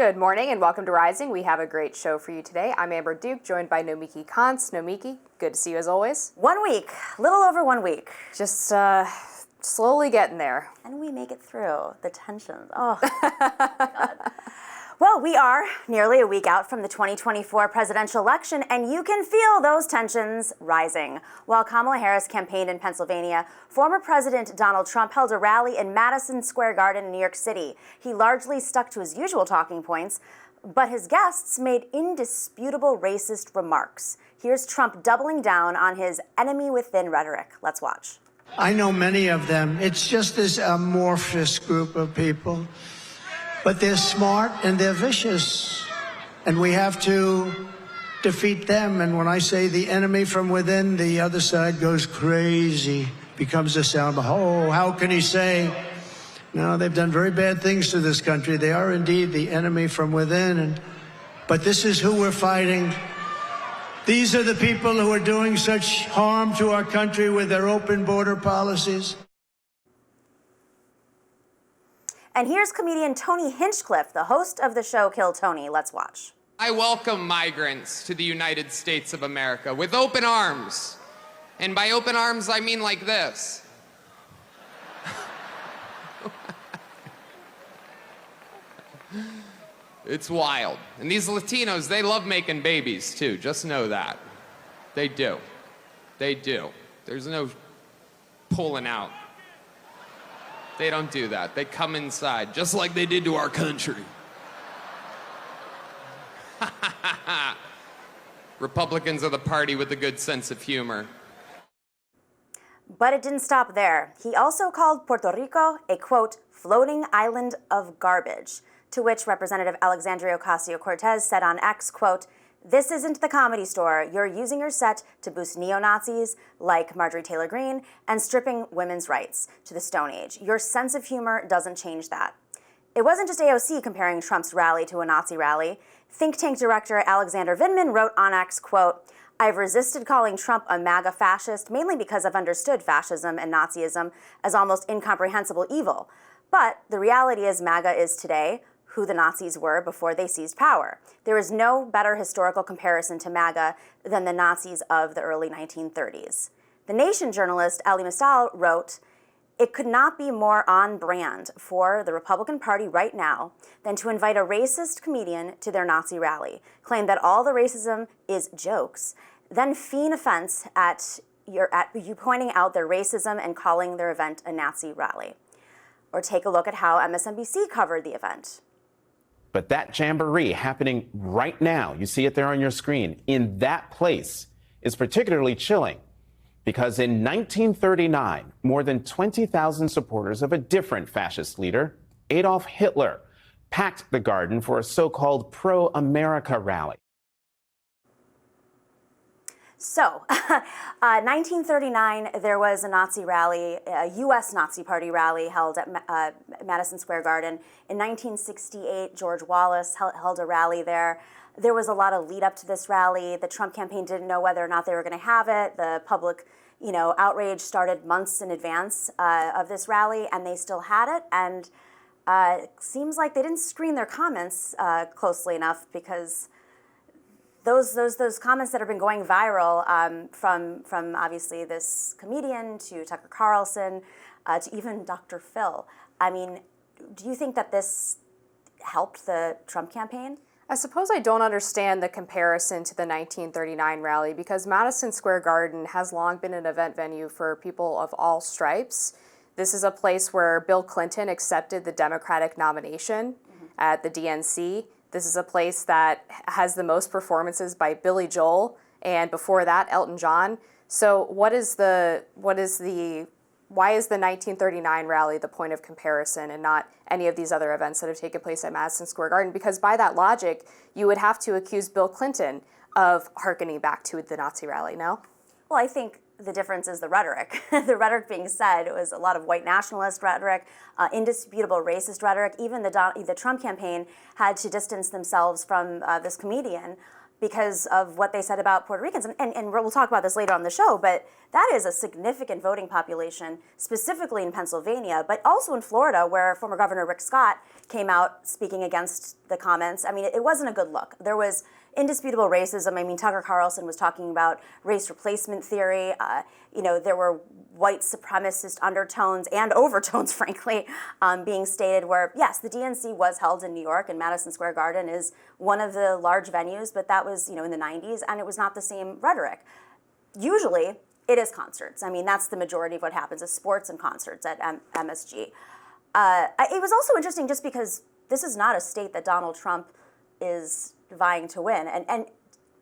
Good morning and welcome to Rising. We have a great show for you today. I'm Amber Duke, joined by Nomiki Konst. Nomiki, good to see you as always. 1 week, little over 1 week. Just slowly getting there. And we make it through the tensions. Oh, God. Well, we are nearly a week out from the 2024 presidential election, and you can feel those tensions rising. While Kamala Harris campaigned in Pennsylvania, former President Donald Trump held a rally in Madison Square Garden in New York City. He largely stuck to his usual talking points, but his guests made indisputable racist remarks. Here's Trump doubling down on his enemy within rhetoric. Let's watch. I know many of them. It's just this amorphous group of people. But they're smart and they're vicious. And we have to defeat them. And when I say the enemy from within, the other side goes crazy, becomes a sound. Oh, how can he say? No, they've done very bad things to this country. They are indeed the enemy from within. But this is who we're fighting. These are the people who are doing such harm to our country with their open border policies. And here's comedian Tony Hinchcliffe, the host of the show Kill Tony. Let's watch. I welcome migrants to the United States of America with open arms. And by open arms, I mean like this. It's wild. And these Latinos, they love making babies too. Just know that. They do. They do. There's no pulling out. They don't do that. They come inside, just like they did to our country. Republicans are the party with a good sense of humor. But it didn't stop there. He also called Puerto Rico a, quote, floating island of garbage, to which Representative Alexandria Ocasio-Cortez said on X, quote, "This isn't the Comedy Store. You're using your set to boost neo-Nazis like Marjorie Taylor Greene and stripping women's rights to the Stone Age. Your sense of humor doesn't change that." It wasn't just AOC comparing Trump's rally to a Nazi rally. Think tank director Alexander Vindman wrote on X, quote, "I've resisted calling Trump a MAGA fascist, mainly because I've understood fascism and Nazism as almost incomprehensible evil. But the reality is MAGA is today who the Nazis were before they seized power. There is no better historical comparison to MAGA than the Nazis of the early 1930s. The Nation journalist Ali Misal wrote, "It could not be more on brand for the Republican Party right now than to invite a racist comedian to their Nazi rally, claim that all the racism is jokes, then feign offense at you pointing out their racism and calling their event a Nazi rally." Or take a look at how MSNBC covered the event. But that jamboree happening right now, you see it there on your screen, in that place is particularly chilling because in 1939, more than 20,000 supporters of a different fascist leader, Adolf Hitler, packed the garden for a so-called pro-America rally. So, 1939, there was a Nazi rally, a U.S. Nazi Party rally held at Madison Square Garden. In 1968, George Wallace held a rally there. There was a lot of lead up to this rally. The Trump campaign didn't know whether or not they were going to have it. The public, outrage started months in advance of this rally, and they still had it. And it seems like they didn't screen their comments closely enough because those comments that have been going viral from obviously this comedian to Tucker Carlson to even Dr. Phil. I mean, do you think that this helped the Trump campaign? I suppose I don't understand the comparison to the 1939 rally because Madison Square Garden has long been an event venue for people of all stripes. This is a place where Bill Clinton accepted the Democratic nomination at the DNC. This is a place that has the most performances by Billy Joel, and before that, Elton John. So why is the 1939 rally the point of comparison and not any of these other events that have taken place at Madison Square Garden? Because by that logic, you would have to accuse Bill Clinton of hearkening back to the Nazi rally, no? Well, I think the difference is the rhetoric. The rhetoric being said, it was a lot of white nationalist rhetoric, indisputable racist rhetoric. Even the Trump campaign had to distance themselves from this comedian because of what they said about Puerto Ricans. And we'll talk about this later on the show, but that is a significant voting population, specifically in Pennsylvania, but also in Florida, where former Governor Rick Scott came out speaking against the comments. I mean, it wasn't a good look. There was indisputable racism. I mean, Tucker Carlson was talking about race replacement theory. There were white supremacist undertones and overtones, frankly, being stated where, yes, the DNC was held in New York, and Madison Square Garden is one of the large venues, but that was, in the 90s, and it was not the same rhetoric. Usually, it is concerts. I mean, that's the majority of what happens is sports and concerts at MSG. It was also interesting just because this is not a state that Donald Trump is vying to win.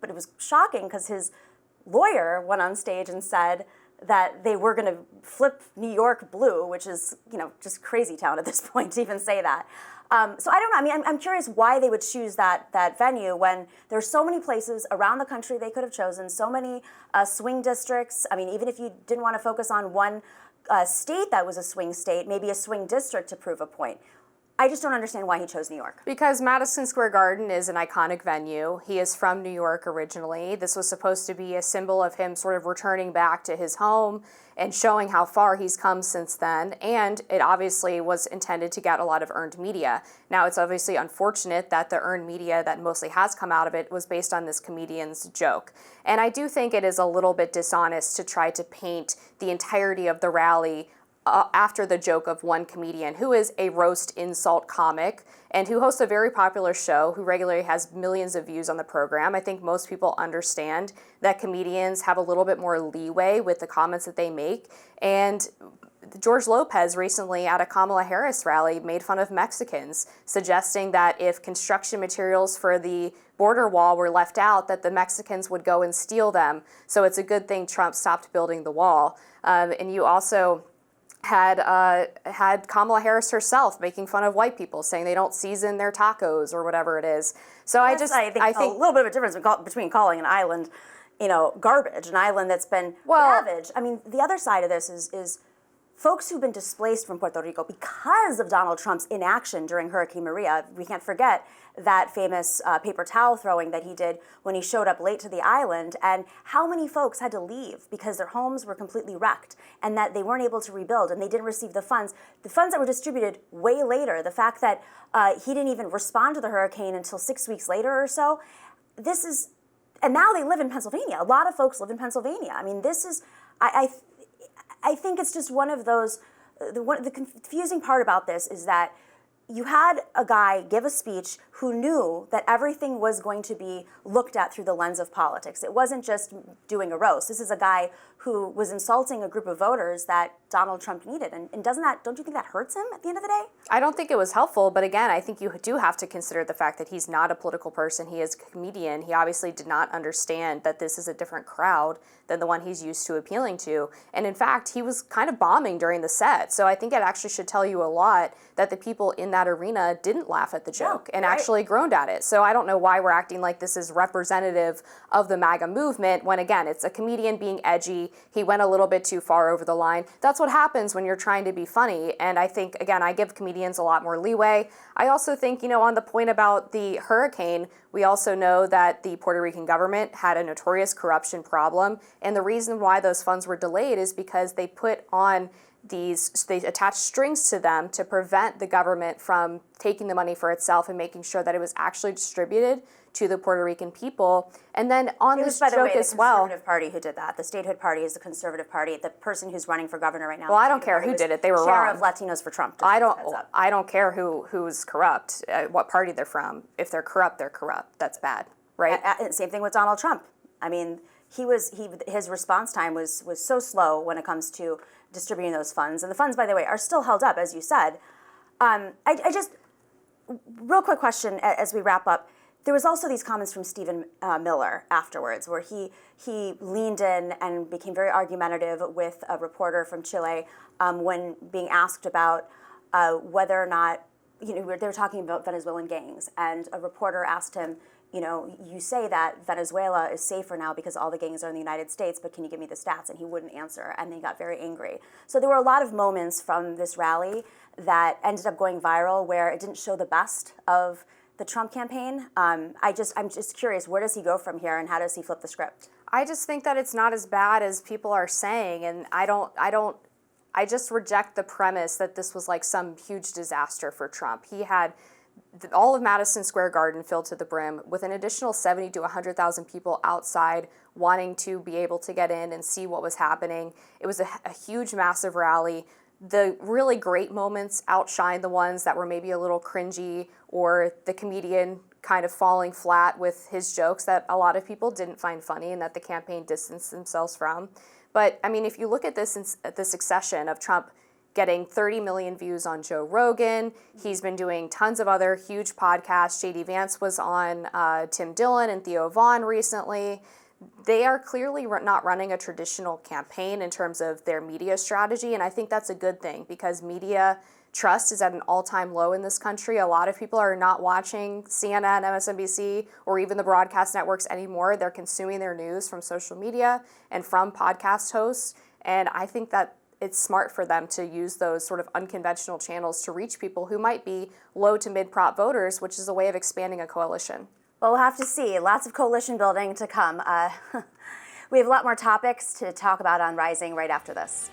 But it was shocking because his lawyer went on stage and said that they were going to flip New York blue, which is, just crazy town at this point to even say that. So I don't know. I mean, I'm curious why they would choose that venue when there's so many places around the country they could have chosen, so many swing districts. I mean, even if you didn't want to focus on one state that was a swing state, maybe a swing district to prove a point. I just don't understand why he chose New York. Because Madison Square Garden is an iconic venue. He is from New York originally. This was supposed to be a symbol of him sort of returning back to his home and showing how far he's come since then. And it obviously was intended to get a lot of earned media. Now, it's obviously unfortunate that the earned media that mostly has come out of it was based on this comedian's joke. And I do think it is a little bit dishonest to try to paint the entirety of the rally after the joke of one comedian who is a roast insult comic and who hosts a very popular show, who regularly has millions of views on the program. I think most people understand that comedians have a little bit more leeway with the comments that they make. And George Lopez recently at a Kamala Harris rally made fun of Mexicans, suggesting that if construction materials for the border wall were left out, that the Mexicans would go and steal them. So it's a good thing Trump stopped building the wall. And you also had Kamala Harris herself making fun of white people, saying they don't season their tacos or whatever it is. So I think a little bit of a difference between calling an island, garbage, an island that's been ravaged. I mean, the other side of this is folks who've been displaced from Puerto Rico because of Donald Trump's inaction during Hurricane Maria. We can't forget that famous paper towel throwing that he did when he showed up late to the island, and how many folks had to leave because their homes were completely wrecked and that they weren't able to rebuild and they didn't receive the funds that were distributed way later. The fact that he didn't even respond to the hurricane until 6 weeks later or so. And now they live in Pennsylvania. A lot of folks live in Pennsylvania. I mean, this is, I think it's just one of those, the confusing part about this is that you had a guy give a speech who knew that everything was going to be looked at through the lens of politics. It wasn't just doing a roast. This is a guy who was insulting a group of voters that Donald Trump needed. And don't you think that hurts him at the end of the day? I don't think it was helpful, but again, I think you do have to consider the fact that he's not a political person. He is a comedian. He obviously did not understand that this is a different crowd than the one he's used to appealing to. And in fact, he was kind of bombing during the set. So I think it actually should tell you a lot that the people in that arena didn't laugh at the joke and actually groaned at it. So I don't know why we're acting like this is representative of the MAGA movement when, again, it's a comedian being edgy. He went a little bit too far over the line. That's what happens when you're trying to be funny. And I think, again, I give comedians a lot more leeway. I also think, on the point about the hurricane, we also know that the Puerto Rican government had a notorious corruption problem. And the reason why those funds were delayed is because they attached strings to them to prevent the government from taking the money for itself and making sure that it was actually distributed to the Puerto Rican people. And then on this joke as well. It was, by the way, the Conservative Party who did that. The Statehood Party is the Conservative Party. The person who's running for governor right now. Well, I don't care who did it. They were chair wrong. of Latinos for Trump. I don't care who's corrupt, what party they're from. If they're corrupt, they're corrupt. That's bad, right? Same thing with Donald Trump. I mean, his response time was so slow when it comes to distributing those funds. And the funds, by the way, are still held up, as you said. Real quick question as we wrap up. There was also these comments from Stephen Miller afterwards, where he leaned in and became very argumentative with a reporter from Chile when being asked about whether or not, they were talking about Venezuelan gangs, and a reporter asked him, you say that Venezuela is safer now because all the gangs are in the United States, but can you give me the stats? And he wouldn't answer, and he got very angry. So there were a lot of moments from this rally that ended up going viral where it didn't show the best of the Trump campaign. I'm just curious, where does he go from here, and how does he flip the script? I just think that it's not as bad as people are saying, and I just reject the premise that this was like some huge disaster for Trump. He had all of Madison Square Garden filled to the brim with an additional 70 to 100,000 people outside wanting to be able to get in and see what was happening. It was a huge, massive rally. The really great moments outshine the ones that were maybe a little cringy, or the comedian kind of falling flat with his jokes that a lot of people didn't find funny and that the campaign distanced themselves from. But I mean, if you look at this, at the succession of Trump getting 30 million views on Joe Rogan, he's been doing tons of other huge podcasts. JD Vance was on Tim Dillon and Theo Vaughn recently. They are clearly not running a traditional campaign in terms of their media strategy, and I think that's a good thing because media trust is at an all-time low in this country. A lot of people are not watching CNN, MSNBC, or even the broadcast networks anymore. They're consuming their news from social media and from podcast hosts, and I think that it's smart for them to use those sort of unconventional channels to reach people who might be low to mid-prop voters, which is a way of expanding a coalition. Well, we'll have to see. Lots of coalition building to come. We have a lot more topics to talk about on Rising right after this.